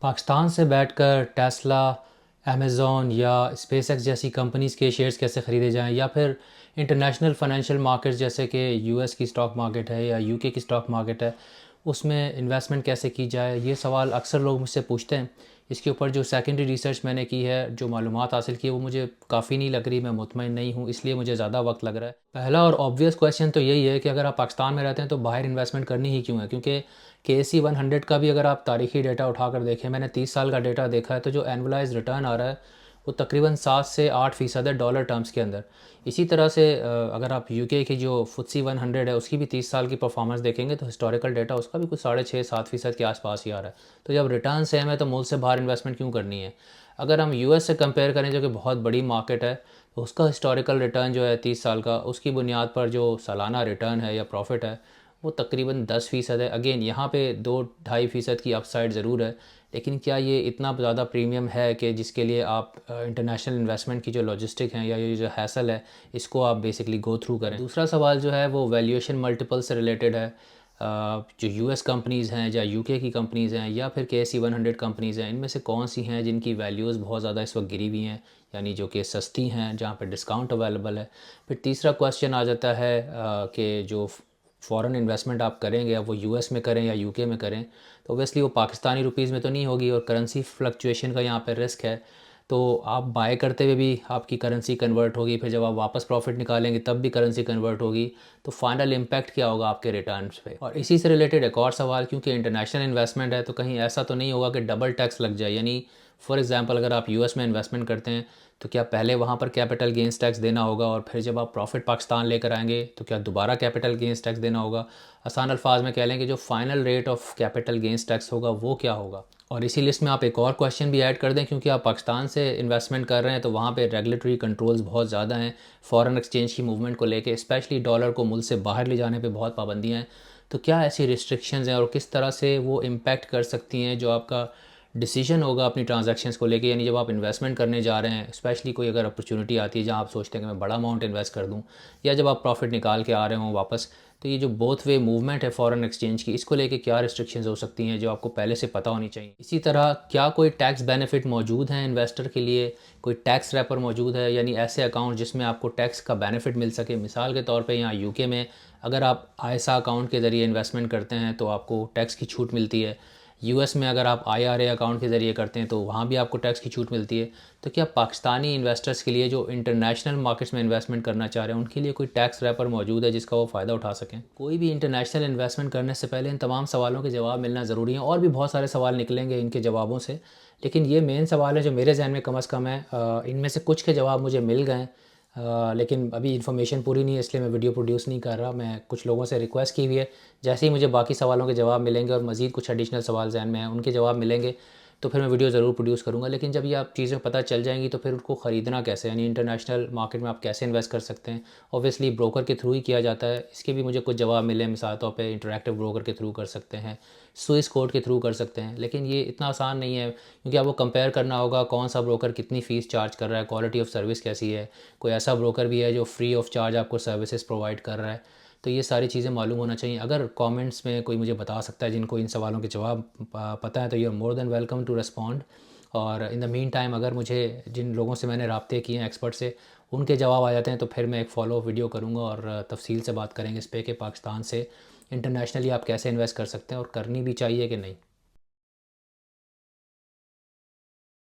पाकिस्तान से बैठकर Tesla, Amazon या स्पेसएक्स जैसी कंपनीज़ के शेयर्स कैसे ख़रीदे जाएं, या फिर इंटरनेशनल फाइनेंशियल मार्केट्स जैसे कि यूएस की स्टॉक मार्केट है या यूके की स्टॉक मार्केट है, उसमें इन्वेस्टमेंट कैसे की जाए, ये सवाल अक्सर लोग मुझसे पूछते हैं। इसके ऊपर जो सेकेंडरी रिसर्च मैंने की है, जो मालूमात हासिल की है, वो मुझे काफ़ी नहीं लग रही, मैं मुतमईन नहीं हूँ, इसलिए मुझे ज़्यादा वक्त लग रहा है। पहला और ऑब्वियस क्वेश्चन तो यही है कि अगर आप पाकिस्तान में रहते हैं तो बाहर इन्वेस्टमेंट करनी ही क्यों है, क्योंकि KC 100 का भी अगर आप तारीखी डेटा उठाकर देखें, मैंने 30 साल का डेटा देखा है, तो जो एनुअलाइज्ड रिटर्न आ रहा है वो तकरीबन 7 से 8% है डॉलर टर्म्स के अंदर। इसी तरह से अगर आप यूके की जो FTSE 100 है उसकी भी 30 साल की परफॉर्मेंस देखेंगे तो हिस्टोरिकल डेटा उसका भी कुछ 6.5-7% के आसपास ही आ रहा है। तो जब रिटर्न सेम है तो मुल्क से बाहर इन्वेस्टमेंट क्यों करनी है। अगर हम यूएस से कंपेयर करें जो कि बहुत बड़ी मार्केट है, तो उसका हिस्टोरिकल रिटर्न जो है 30 साल का, उसकी बुनियाद पर जो सालाना रिटर्न है या प्रॉफिट है वो तकरीबन 10% है। अगेन यहाँ पे 2-2.5% की अपसाइड ज़रूर है, लेकिन क्या ये इतना ज़्यादा प्रीमियम है कि जिसके लिए आप इंटरनेशनल इन्वेस्टमेंट की जो लॉजिस्टिक हैं या ये जो हैसल है इसको आप बेसिकली गो थ्रू करें। दूसरा सवाल जो है वो वैल्यूएशन मल्टीपल से रिलेटेड है। जो यूएस कंपनीज़ हैं या यूके की कंपनीज़ हैं या फिर KC 100 कंपनीज़ हैं, इनमें से कौन सी हैं जिनकी वैल्यूज़ बहुत ज़्यादा इस वक्त गिरी हुई हैं, यानी जो कि सस्ती हैं, जहाँ पर डिस्काउंट अवेलेबल है। फिर तीसरा क्वेश्चन आ जाता है कि जो फ़ॉरेन इन्वेस्टमेंट आप करेंगे, अब वो यूएस में करें या यूके में करें, तो ऑब्वियसली वो पाकिस्तानी रुपीज़ में तो नहीं होगी और करेंसी फ्लक्चुएशन का यहाँ पे रिस्क है। तो आप बाय करते हुए भी आपकी करेंसी कन्वर्ट होगी, फिर जब आप वापस प्रॉफिट निकालेंगे तब भी करेंसी कन्वर्ट होगी। तो फाइनल इम्पैक्ट क्या होगा आपके रिटर्न्स पे। और इसी से रिलेटेड एक और सवाल, क्योंकि इंटरनेशनल इन्वेस्टमेंट है तो कहीं ऐसा तो नहीं होगा कि डबल टैक्स लग जाए। यानी फॉर एग्जांपल अगर आप यूएस में इन्वेस्टमेंट करते हैं तो क्या पहले वहाँ पर कैपिटल गेंस टैक्स देना होगा और फिर जब आप प्रॉफिट पाकिस्तान लेकर आएंगे तो क्या दोबारा कैपिटल गेंस टैक्स देना होगा। आसान अल्फाज में कह लें कि जो final rate of capital gains tax होगा वो क्या होगा। और इसी लिस्ट में आप एक और क्वेश्चन भी ऐड कर दें, क्योंकि आप पाकिस्तान से इन्वेस्टमेंट कर रहे हैं तो वहाँ पे रेगुलेटरी कंट्रोल्स बहुत ज़्यादा हैं फॉरेन एक्सचेंज की मूवमेंट को लेके, स्पेशली डॉलर को मुल्क से बाहर ले जाने पे बहुत पाबंदियाँ हैं। तो क्या ऐसी रिस्ट्रिक्शंस हैं और किस तरह से वो इम्पैक्ट कर सकती हैं जो आपका डिसीजन होगा अपनी ट्रांजैक्शंस को लेके। यानी जब आप इन्वेस्टमेंट करने जा रहे हैं, स्पेशली कोई अगर अपॉर्चुनिटी आती है जहाँ आप सोचते हैं कि मैं बड़ा अमाउंट इन्वेस्ट कर दूँ, या जब आप प्रॉफिट निकाल के आ रहे हों वापस, तो ये जो बोथ वे मूवमेंट है फॉरेन एक्सचेंज की, इसको लेके क्या रिस्ट्रिक्शंस हो सकती हैं जो आपको पहले से पता होनी चाहिए। इसी तरह क्या कोई टैक्स बेनिफिट मौजूद हैं इन्वेस्टर के लिए, कोई टैक्स रैपर मौजूद है, यानी ऐसे अकाउंट जिसमें आपको टैक्स का बेनिफिट मिल सके। मिसाल के तौर पे यहाँ यूके में अगर आप आईएसए अकाउंट के ज़रिए इन्वेस्टमेंट करते हैं तो आपको टैक्स की छूट मिलती है। यूएस में अगर आप आईआरए अकाउंट के ज़रिए करते हैं तो वहाँ भी आपको टैक्स की छूट मिलती है। तो क्या पाकिस्तानी इन्वेस्टर्स के लिए जो इंटरनेशनल मार्केट्स में इन्वेस्टमेंट करना चाह रहे हैं उनके लिए कोई टैक्स रैपर मौजूद है जिसका वो फ़ायदा उठा सकें। कोई भी इंटरनेशनल इन्वेस्टमेंट करने से पहले इन तमाम सवालों के जवाब मिलना ज़रूरी है, और भी बहुत सारे सवाल निकलेंगे इनके जवाबों से, लेकिन ये मेन सवाल है जो मेरे जहन में कम अज़ कम है। इनमें से कुछ के जवाब मुझे मिल गए, लेकिन अभी इन्फॉर्मेशन पूरी नहीं है इसलिए मैं वीडियो प्रोड्यूस नहीं कर रहा। मैं कुछ लोगों से रिक्वेस्ट की हुई है, जैसे ही मुझे बाकी सवालों के जवाब मिलेंगे और मज़ीद कुछ एडिशनल सवाल जहन में हैं उनके जवाब मिलेंगे तो फिर मैं वीडियो ज़रूर प्रोड्यूस करूँगा। लेकिन जब ये आप चीज़ें पता चल जाएंगी तो फिर उनको ख़रीदना कैसे, यानी इंटरनेशनल मार्केट में आप कैसे इन्वेस्ट कर सकते हैं। ऑब्वियसली ब्रोकर के थ्रू ही किया जाता है, इसके भी मुझे कुछ जवाब मिले। मिसाल तौर पे इंटरैक्टिव ब्रोकर के थ्रू कर सकते हैं, स्विस कोड के थ्रू कर सकते हैं, लेकिन ये इतना आसान नहीं है क्योंकि आपको कंपेयर करना होगा कौन सा ब्रोकर कितनी फ़ीस चार्ज कर रहा है, क्वालिटी ऑफ सर्विस कैसी है। कोई ऐसा ब्रोकर भी है जो फ्री ऑफ चार्ज आपको सर्विसेज प्रोवाइड कर रहा है। तो ये सारी चीज़ें मालूम होना चाहिए। अगर कमेंट्स में कोई मुझे बता सकता है जिनको इन सवालों के जवाब पता है तो you are more than welcome to respond. और इन द मीन टाइम अगर मुझे जिन लोगों से मैंने राब्ते किए हैं एक्सपर्ट से उनके जवाब आ जाते हैं तो फिर मैं एक फ़ॉलो वीडियो करूँगा और तफसील से बात करेंगे इस पे कि पाकिस्तान से इंटरनेशनली आप कैसे इन्वेस्ट कर सकते हैं और करनी भी चाहिए कि नहीं।